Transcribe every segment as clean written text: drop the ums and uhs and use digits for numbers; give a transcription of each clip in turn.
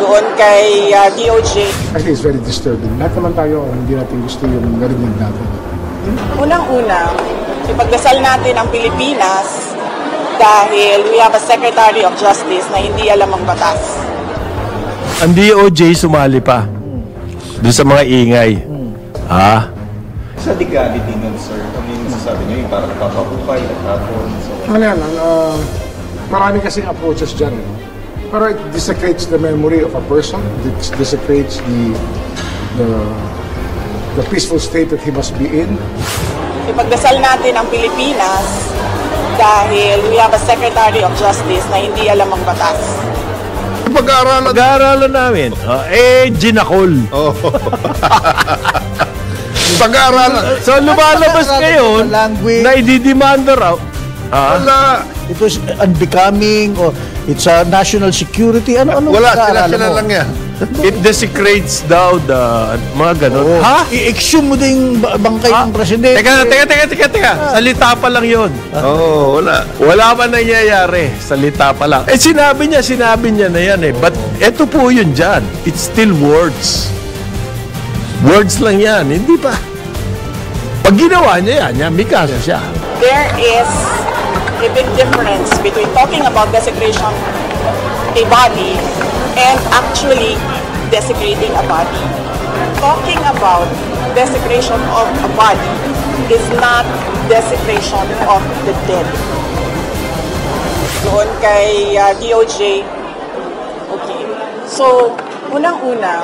doon kay DOJ. I think it's very disturbing. Lahat naman tayo, hindi natin gusto yung narinig natin. Unang-una, ipagdasal natin ang Pilipinas dahil we have a Secretary of Justice na hindi alam ang batas. Ang DOJ sumali pa doon sa mga ingay. Ha? Sa legality nun, sir, ano yung masasabi niyo? Yung parang papapupay, nagtapon, so... Ano yan, marami kasing approaches dyan. Pero it desecrates the memory of a person. It desecrates the peaceful state that he must be in. Ipagdasal natin ang Pilipinas dahil we have a Secretary of Justice na hindi alam ang batas. Pag-aaralan namin. Ginakol. Oh. Pag-aaralan. So lumalabas ngayon na ididemanda raw. Wala. It was unbecoming or it's a national security. Ano Wala, sila lang yan. It desecrates daw the mga ganun. Ha? I-exhume mo din yung bangkay ng presidente. Teka. Salita pa lang yun. Oo, wala. Wala pa nangyayari. Salita pa lang. Sinabi niya na yan eh. But eto po yun dyan. It's still words. Words lang yan. Hindi pa. Pag ginawa niya yan, may kaso siya. There is a big difference between talking about desecration a body and actually desecrating a body. Talking about desecration of a body is not desecration of the dead. Doon kay DOJ, okay. So, unang-una,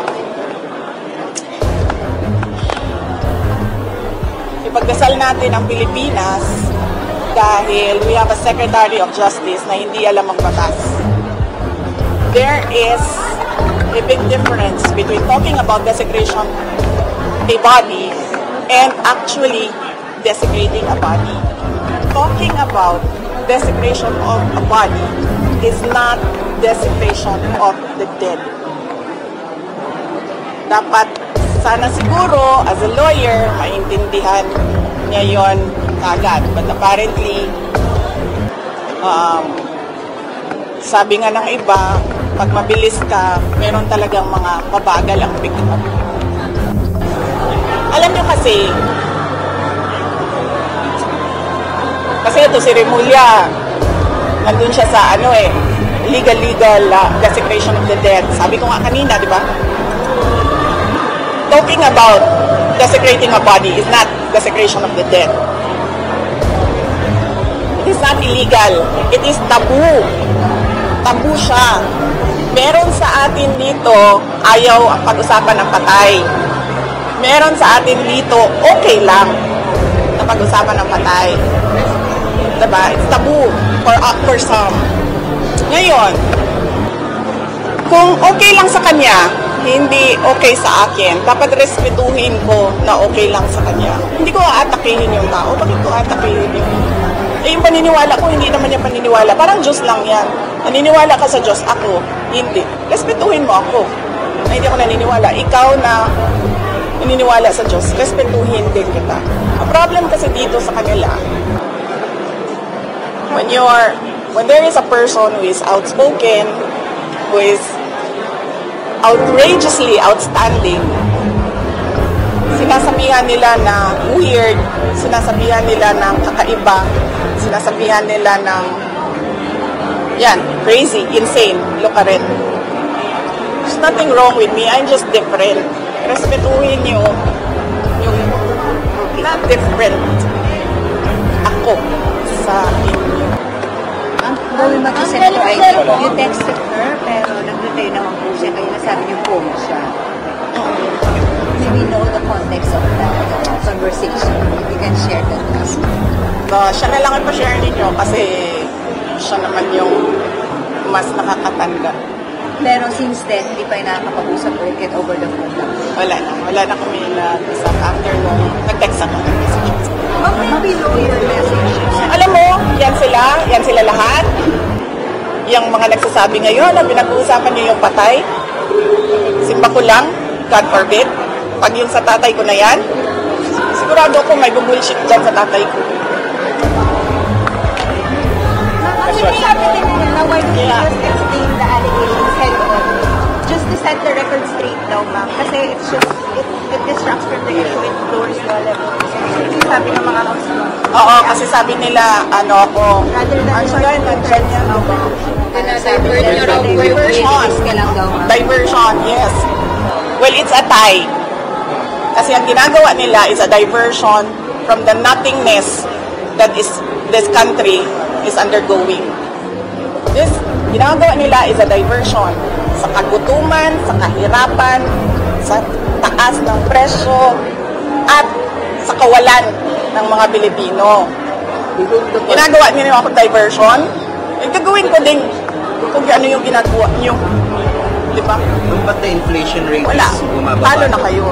ipagdasal natin ang Pilipinas dahil we have a Secretary of Justice na hindi alam ang batas. There is a big difference between talking about desecration a body and actually desecrating a body. Talking about desecration of a body is not desecration of the dead. Dapat sana siguro as a lawyer maintindihan niya yon kagad. But apparently sabi nga ng iba, pag mabilis ka, meron talagang mga mabagal ang bigla. Alam niyo kasi ito si Remulla, nandun siya sa legal desecration of the dead. Sabi ko nga kanina, di ba? Talking about desecrating a body is not desecration of the dead. It is not illegal. It is taboo. Tabu siya. Meron sa atin dito, ayaw ang pag-usapan ng patay. Meron sa atin dito, okay lang na pag-usapan ng patay. Diba? It's taboo for some. Ngayon, kung okay lang sa kanya, hindi okay sa akin, dapat respetuhin ko na okay lang sa kanya. Hindi ko aatakihin yung tao. Bakit ko aatakihin yung yung paniniwala ko, hindi naman niya paniniwala. Parang Diyos lang yan. Naniniwala ka sa Diyos, ako, hindi. Respetuhin mo ako. Na hindi ako naniniwala. Ikaw na naniniwala sa Diyos, respetuhin din kita. Ang problem kasi dito sa kanila, when there is a person who is outspoken, who is outrageously outstanding, sinasabihan nila na weird, sinasabihan nila ng kakaiba, sinasabihan nila ng crazy, insane, look at it. There's nothing wrong with me, I'm just different. Respetuhin nyo yung not different ako sa inyo. Ang gawin mag-isip ko ay you texted her pero nag-reply naman po siya kaya nasabi niyo po siya. We know the context of that conversation. You can share that with us. Siya na lang ipa-share ninyo kasi siya naman yung mas nakakatanda. Pero since then, hindi pa yung nakakapag-usap or get over the phone lang? Wala na kami nag-usap after nung nag-text ako ng messages. Maybe lawyer message. Alam mo, yan sila lahat. Yung mga nagsasabi ngayon na pinag-uusapan niyo yung patay, simba ko lang, God forbid, pag yung sa tatay ko na yan, sigurado ko may bubullshit dyan sa tatay ko. Why don't you just explain the allegations head on? Just the Oo, kasi sabi nila, ano ako, Rather than ano sila, diversion, yes. Well, it's a tie. Kasi ang ginagawa nila is a diversion from the nothingness that is this country is undergoing. This ginagawa nila is a diversion sa kagutuman, sa kahirapan, sa taas ng presyo, at sa kawalan ng mga Pilipino. Ginagawa nila ako diversion, gagawin ko din kung ano yung ginagawa nyo. Di ba? Ba't na inflation rate Wala. is bumababa? Talo na kayo.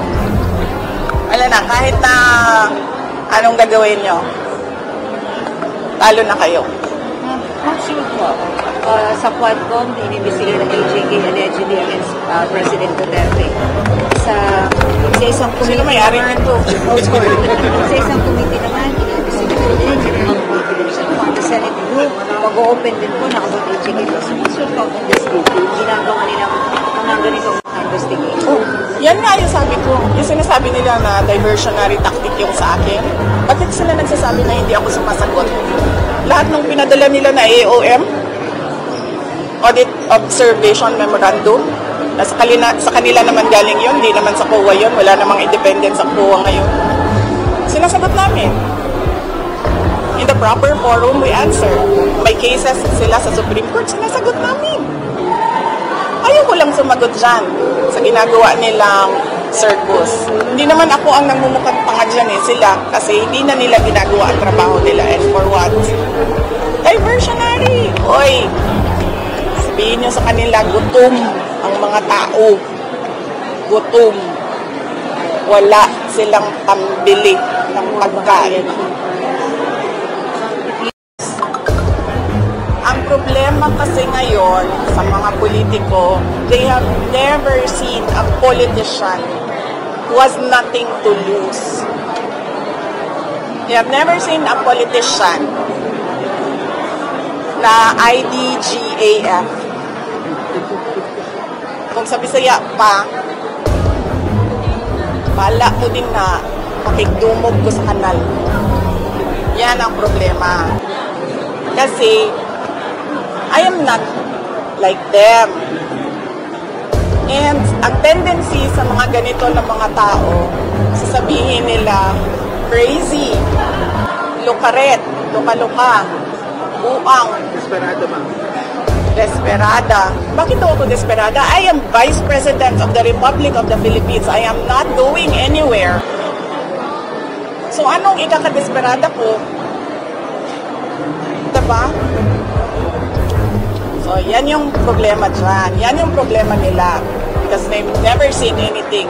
Wala na, kahit na anong gagawin nyo, talo na kayo. Sa Quadcom, inimbestiga ng AJK allegedly against President Duterte. Sa isang committee Sino may-ari nito? Sa isang committee naman, inimbestiga ng allegedly ang the Senate group. Mag-open din po na about AJK. So, what's your thought on this group? Ginagawa nilang mga ganitong mga investigation. Oh, yan nga yung sabi ko. Yung sinasabi nila na diversionary tactic yung sa akin. Bakit sila nagsasabi na hindi ako sumasagot? Lahat ng pinadala nila na AOM, Audit Observation Memorandum, sa kanila naman galing yun, hindi naman sa COA yun, wala namang independence sa COA ngayon. Sinasagot namin. In the proper forum, we answer. May cases sila sa Supreme Court, sinasagot namin. Ayaw ko lang sumagot dyan sa ginagawa nilang circus. Hindi naman ako ang nagmumukhang tanga dyan sila kasi hindi na nila ginagawa ang trabaho nila and for what? Diversionary! Oy! Sabihin nyo sa kanila, gutom ang mga tao. Gutom. Wala silang pambili ng pagkain. Ang problema kasi ngayon sa mga politiko, they have never seen a politician who has nothing to lose. They have never seen a politician na IDGAF. Kung sa Bisaya pa, bala mo din na makigdumog ko sa kanal. Yan ang problema. Kasi, I am not like them. And ang tendency sa mga ganito na mga tao, sasabihin nila, crazy, lukaret, luka-luka, buang. Desperado, ma'am. Desperada. Bakit ako desperada? I am Vice President of the Republic of the Philippines. I am not going anywhere. So anong ikakadesperada ko? Diba? So, yan yung problema dyan. Yan yung problema nila. Because they've never seen anything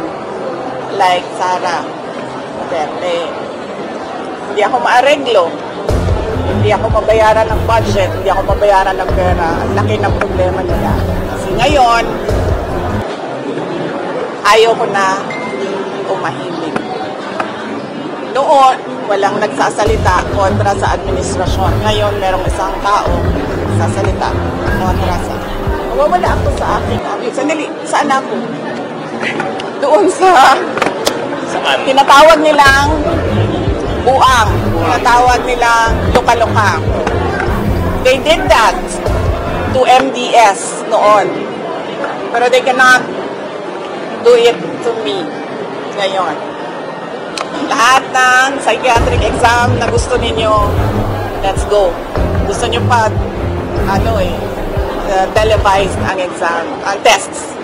like Sara Duterte. Hindi ako maareglo. Hindi ako mabayaran ng budget. Hindi ako mabayaran ng pera. Ang laki ng problema nila. Kasi ngayon, ayaw ko na umahimik. Noon, walang nagsasalita kontra sa administrasyon. Ngayon, merong isang tao sasalita kontra sa. Mawawala ako sa aking abit. Sandali, saan ako? Doon sa tinatawag nilang buang. Tinatawag nilang luka-luka. They did that to MDS noon. Pero they cannot do it to me ngayon. Lahat ng psychiatric exam na gusto ninyo, let's go. Gusto nyo pa, televised ang exam, ang tests.